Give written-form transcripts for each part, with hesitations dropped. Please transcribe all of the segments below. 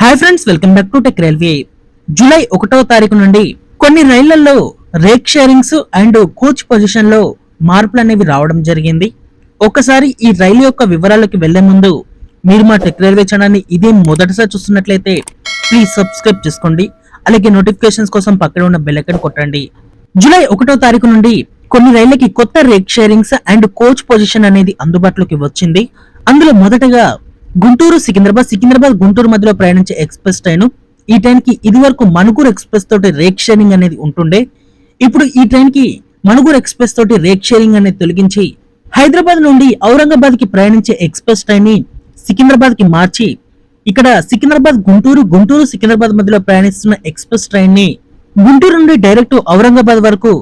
Hi friends, welcome back to tech railway. July 1వ తారీఖు నుండి కొన్ని రైళ్లలో rake sharings and coach position లో మార్పులు అనేవి రావడం జరిగింది. ఒకసారి ఈ రైలు యొక్క వివరాలకు వెళ్లే ముందు మీరు మా టెక్ రైల్వే ఛానల్ ని ఇదే మొదటిసారి చూస్తున్నట్లయితే ప్లీజ్ సబ్స్క్రైబ్ చేసుకోండి. అలాగే నోటిఫికేషన్స్ కోసం పక్కన ఉన్న బెల్ ఐకాన్ కొట్టండి. జూలై 1వ తారీఖు నుండి కొన్ని రైళ్లకి కొత్త rake sharings and coach position అనేది అందుబాటులోకి వచ్చింది. అందులో మొదటగా గుంటూరు సికింద్రాబాద్ గుంటూరు మధ్యలో ప్రయాణించే ఎక్స్ప్రెస్ ట్రైన్. ఈ ట్రైన్ కి ఇది వరకు మణుగూరు ఎక్స్ప్రెస్ తోటి రేక్ షేరింగ్ అనేది ఉంటుండే. ఇప్పుడు ఈ ట్రైన్ కి మణుగూరు ఎక్స్ప్రెస్ తోటి రేక్ షేరింగ్ అనేది తొలగించి హైదరాబాద్ నుండి ఔరంగాబాద్ కి ప్రయాణించే ఎక్స్ప్రెస్ ట్రైన్ ని సికింద్రాబాద్ కి మార్చి ఇక్కడ సికింద్రాబాద్ గుంటూరు సికింద్రాబాద్ మధ్యలో ప్రయాణిస్తున్న ఎక్స్ప్రెస్ ట్రైన్ ని గుంటూరు నుండి డైరెక్ట్ ఔరంగాబాద్ వరకు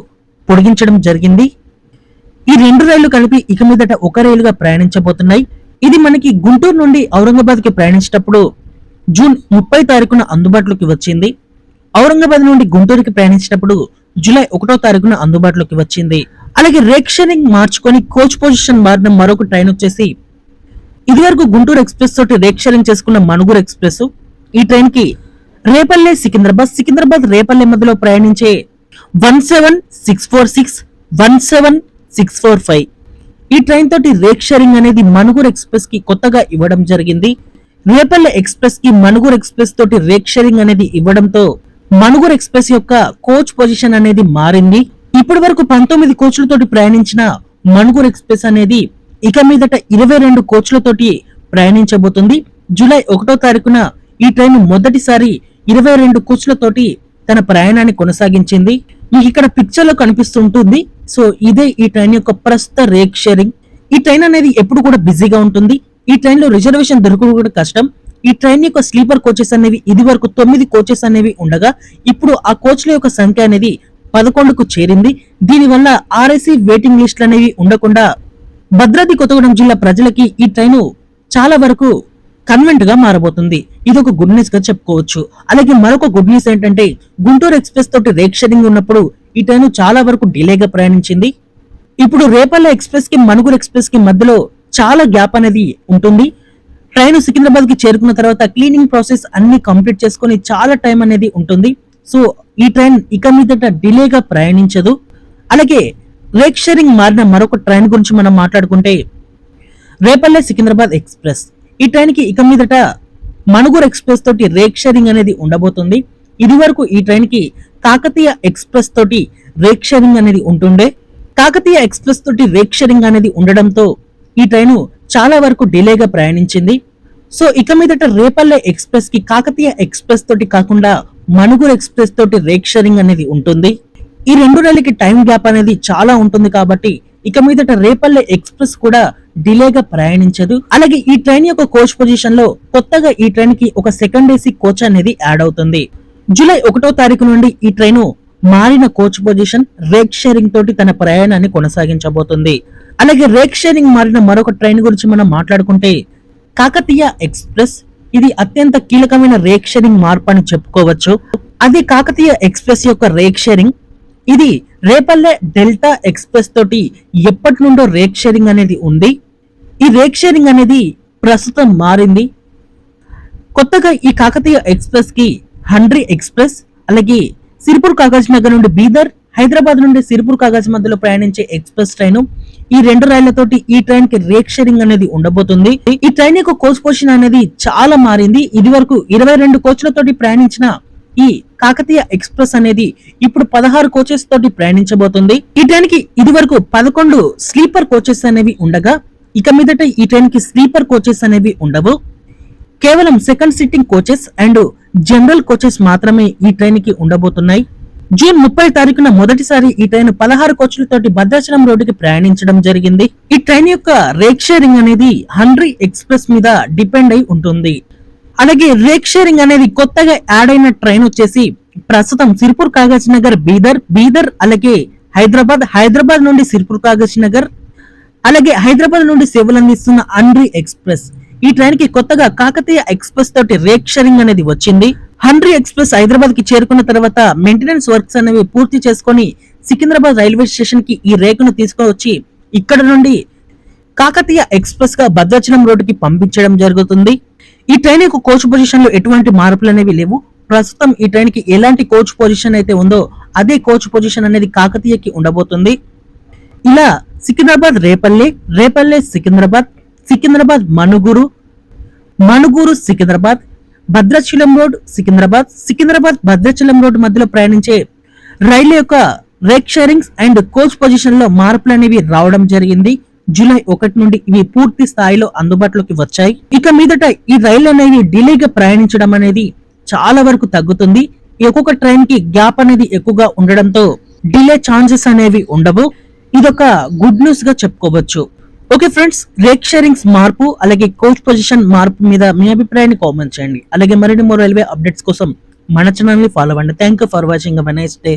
పొడిగించడం జరిగింది. ఈ రెండు రైళ్లు కలిపి ఇక మీదట ఒక రైలుగా ప్రయాణించబోతున్నాయి. ఇది మనకి గుంటూరు నుండి ఔరంగాబాద్ కి ప్రయాణించేటప్పుడు జూన్ 30 తారీఖున అందుబాటులోకి వచ్చింది. ఔరంగాబాద్ నుండి గుంటూరుకి ప్రయాణించేటప్పుడు జూలై 1వ తారీఖున అందుబాటులోకి వచ్చింది. అలాగే రేక్ షేరింగ్ మార్చుకొని కోచ్ పొజిషన్ మారిన మరొక ట్రైన్ వచ్చేసి ఇదివరకు గుంటూరు ఎక్స్ప్రెస్ తోటి రేక్ షేరింగ్ చేసుకున్న మణుగూరు ఎక్స్ప్రెస్. ఈ ట్రైన్ కి రేపల్లె సికింద్రాబాద్ రేపల్లె మధ్యలో ప్రయాణించే 17646 17645 ఈ ట్రైన్ తోటి రేక్ షేరింగ్ అనేది మణుగూరు ఎక్స్ప్రెస్ కి కొత్తగా ఇవ్వడం జరిగింది. రేపల్లె ఎక్స్ప్రెస్ కి మణుగూరు ఎక్స్ప్రెస్ తోటి రేక్ షేరింగ్ అనేది ఇవ్వడంతో మణుగూరు ఎక్స్ప్రెస్ యొక్క కోచ్ పొజిషన్ అనేది మారింది. ఇప్పటి వరకు 19 కోచ్లతోటి ప్రయాణించిన మణుగూరు ఎక్స్ప్రెస్ అనేది ఇక మీదట 22 కోచ్లతోటి ప్రయాణించబోతుంది. జూలై 1వ తారీఖున ఈ ట్రైన్ మొదటిసారి 22 కోచ్లతోటి తన ప్రయాణాన్ని కొనసాగించింది. మీకు ఇక్కడ పిక్చర్ లో కనిపిస్తుంటుంది. సో ఇదే ఈ ట్రైన్ యొక్క ప్రస్తుత రేక్ షేరింగ్. ఈ ట్రైన్ అనేది ఎప్పుడు కూడా బిజీగా ఉంటుంది. ఈ ట్రైన్ లో రిజర్వేషన్ దొరకడం కూడా కష్టం. ఈ ట్రైన్ యొక్క స్లీపర్ కోచెస్ అనేవి ఇది వరకు 9 కోచెస్ అనేవి ఉండగా ఇప్పుడు ఆ కోచ్ల యొక్క సంఖ్య అనేది 11కు చేరింది. దీనివల్ల ఆర్ఎసి వెయిటింగ్ లిస్టులు అనేవి ఉండకుండా భద్రాద్రి కొత్తగూడెం జిల్లా ప్రజలకి ఈ ట్రైన్ చాలా వరకు కన్వెంట్ గా మారబోతుంది. ఇది ఒక గుడ్ న్యూస్ గా చెప్పుకోవచ్చు. అలాగే మరొక గుడ్ న్యూస్ ఏంటంటే గుంటూరు ఎక్స్ప్రెస్ తోటి రేక్ షేరింగ్ ఉన్నప్పుడు ఈ ట్రైన్ చాలా వరకు డిలేగా ప్రయాణించింది. ఇప్పుడు రేపల్లె ఎక్స్ప్రెస్ కి మణుగూరు ఎక్స్ప్రెస్ కి మధ్యలో చాలా గ్యాప్ అనేది ఉంటుంది. ట్రైన్ సికింద్రాబాద్ కి చేరుకున్న తర్వాత క్లీనింగ్ ప్రాసెస్ అన్ని కంప్లీట్ చేసుకుని చాలా టైం అనేది ఉంటుంది. సో ఈ ట్రైన్ ఇక మీదట డిలేగా ప్రయాణించదు. అలాగే రేక్ షేరింగ్ మారిన మరొక ట్రైన్ గురించి మనం మాట్లాడుకుంటే రేపల్లె సికింద్రాబాద్ ఎక్స్ప్రెస్. ఈ ట్రైన్ కి ఇక మీదట మణుగూరు ఎక్స్ప్రెస్ తోటి రేక్ షేరింగ్ అనేది ఉండబోతుంది. ఇది వరకు ఈ ట్రైన్ కి కాకతీయ ఎక్స్ప్రెస్ తోటి రేక్ షేరింగ్ అనేది ఉంటుండే. కాకతీయ ఎక్స్ప్రెస్ తోటి రేక్ షేరింగ్ అనేది ఉండడంతో ఈ ట్రైన్ చాలా వరకు డిలేగా ప్రయాణించింది. సో ఇక మీదట రేపల్లె ఎక్స్ప్రెస్ కి కాకతీయ ఎక్స్ప్రెస్ తోటి కాకుండా మణుగూరు ఎక్స్ప్రెస్ తోటి రేక్ షేరింగ్ అనేది ఉంటుంది. ఈ రెండు రైళ్ళకి టైం గ్యాప్ అనేది చాలా ఉంటుంది కాబట్టి ఇక మీదట రేపల్లె ఎక్స్ప్రెస్ కూడా డిలేగా ప్రయాణించదు. అలాగే ఈ ట్రైన్ యొక్క కోచ్ పొజిషన్ లో కొత్తగా ఈ ట్రైన్ కి ఒక సెకండ్ ఏసీ కోచ్ అనేది యాడ్ అవుతుంది. జూలై 1వ తారీఖు నుండి ఈ ట్రైన్ మారిన కోచ్ పొజిషన్ రేక్ షేరింగ్ తోటి తన ప్రయాణాన్ని కొనసాగించబోతుంది. అలాగే రేక్ షేరింగ్ మారిన మరొక ట్రైన్ గురించి మనం మాట్లాడుకుంటే కాకతీయ ఎక్స్ప్రెస్. ఇది అత్యంత కీలకమైన రేక్ షేరింగ్ మార్పు అని చెప్పుకోవచ్చు. అది కాకతీయ ఎక్స్ప్రెస్ యొక్క రేక్ షేరింగ్. ఇది రేపల్లె డెల్టా ఎక్స్ప్రెస్ తోటి ఎప్పటి నుండో రేక్ షేరింగ్ అనేది ఉంది. ఈ రేక్ షేరింగ్ అనేది ప్రస్తుతం మారింది. కొత్తగా ఈ కాకతీయ ఎక్స్ప్రెస్ కి హండ్రీ ఎక్స్ప్రెస్, అలాగే సిరిపూర్ కాగజ్ నగర్ నుండి బీదర్, హైదరాబాద్ నుండి సిరిపూర్ కాగజ్ మధ్యలో ప్రయాణించే ఎక్స్ప్రెస్ ట్రైన్. ఈ రెండు రైళ్లతోటి ఈ ట్రైన్ కి రేక్ షేరింగ్ అనేది ఉండబోతుంది. ఈ ట్రైన్ యొక్క కోచ్ పొజిషన్ అనేది చాలా మారింది. ఇది వరకు 22 కోచ్లతోటి ప్రయాణించిన ఈ కాకతీయ ఎక్స్ప్రెస్ అనేది ఇప్పుడు 16 కోచెస్ తోటి ప్రయాణించబోతుంది. ఈ ట్రైన్ కి ఇది వరకు 11 స్లీపర్ కోచెస్ అనేవి ఉండగా ఇక మీదట ఈ ట్రైన్ కి స్లీపర్ కోచెస్ అనేవి ఉండవు. కేవలం second sitting coaches and general coaches మాత్రమే ఈ ట్రైన్ కి ఉండబోతున్నాయి. జూన్ 30 తారీఖున మొదటిసారి ఈ ట్రైన్ 16 కోచ్లతోటి భద్రాచలం రోడ్డుకి ప్రయాణించడం జరిగింది. ఈ ట్రైన్ యొక్క రేక్ షేరింగ్ అనేది హండ్రీ ఎక్స్ప్రెస్ మీద డిపెండ్ అయి ఉంటుంది. అలాగే రేక్ షేరింగ్ అనేది కొత్తగా యాడ్ అయిన ట్రైన్ వచ్చేసి ప్రస్తుతం సిరిపూర్ కాగజ్ నగర్ బీదర్ అలాగే హైదరాబాద్ నుండి సిరిపూర్ కాగజ్ నగర్, అలాగే హైదరాబాద్ నుండి సేవలు అందిస్తున్న హండ్రీ ఎక్స్ప్రెస్. ఈ ట్రైన్ కి కొత్తగా కాకతీయ ఎక్స్ప్రెస్ తోటి రేక్ షేరింగ్ అనేది వచ్చింది. హండ్రీ ఎక్స్ప్రెస్ హైదరాబాద్ కి చేరుకున్న తర్వాత మెయింటెనెన్స్ వర్క్స్ అనేవి పూర్తి చేసుకుని సికింద్రాబాద్ రైల్వే స్టేషన్ కి ఈ రేకును తీసుకువచ్చి ఇక్కడ నుండి కాకతీయ ఎక్స్ప్రెస్ గా భద్రాచలం రోడ్డుకి పంపించడం జరుగుతుంది. ఈ ట్రైన్ యొక్క కోచ్ పొజిషన్ లో ఎటువంటి మార్పులు అనేవి లేవు. ప్రస్తుతం ఈ ట్రైన్ కి ఎలాంటి కోచ్ పొజిషన్ అయితే ఉందో అదే కోచ్ పొజిషన్ అనేది కాకతీయకి ఉండబోతుంది. ఇలా సికింద్రాబాద్ రేపల్లె, రేపల్లె సికింద్రాబాద్, సికింద్రాబాద్ మణుగూరు, మణుగూరు సికింద్రాబాద్, భద్రాచలం రోడ్ సికింద్రాబాద్, సికింద్రాబాద్ భద్రాచలం రోడ్ మధ్యలో ప్రయాణించే రైలు యొక్క rake sharings and coach position లో మార్పులు అనేవి రావడం జరిగింది. జూలై 1 నుండి ఇవి పూర్తి స్థాయిలో అందుబాటులోకి వచ్చాయి. ఇక మీదట ఈ రైలు అనేది డిలేగా ప్రయాణించడం అనేది చాలా వరకు తగ్గుతుంది. ఒక్కొక్క ట్రైన్ కి గ్యాప్ అనేది ఎక్కువగా ఉండడంతో డిలే ఛాన్సెస్ అనేవి ఉండవు. ఇదొక గుడ్ న్యూస్ గా చెప్పుకోవచ్చు. ఓకే ఫ్రెండ్స్, రేక్ షేరింగ్స్ మార్పు అలాగే కోచ్ పొజిషన్ మార్పు మీద మీ అభిప్రాయాన్ని కామెంట్ చేయండి. అలాగే మరిన్ని మరో రైల్వే అప్డేట్స్ కోసం మన ఛానల్ ని ఫాలో అవ్వండి. Thank you for watching. Nice day.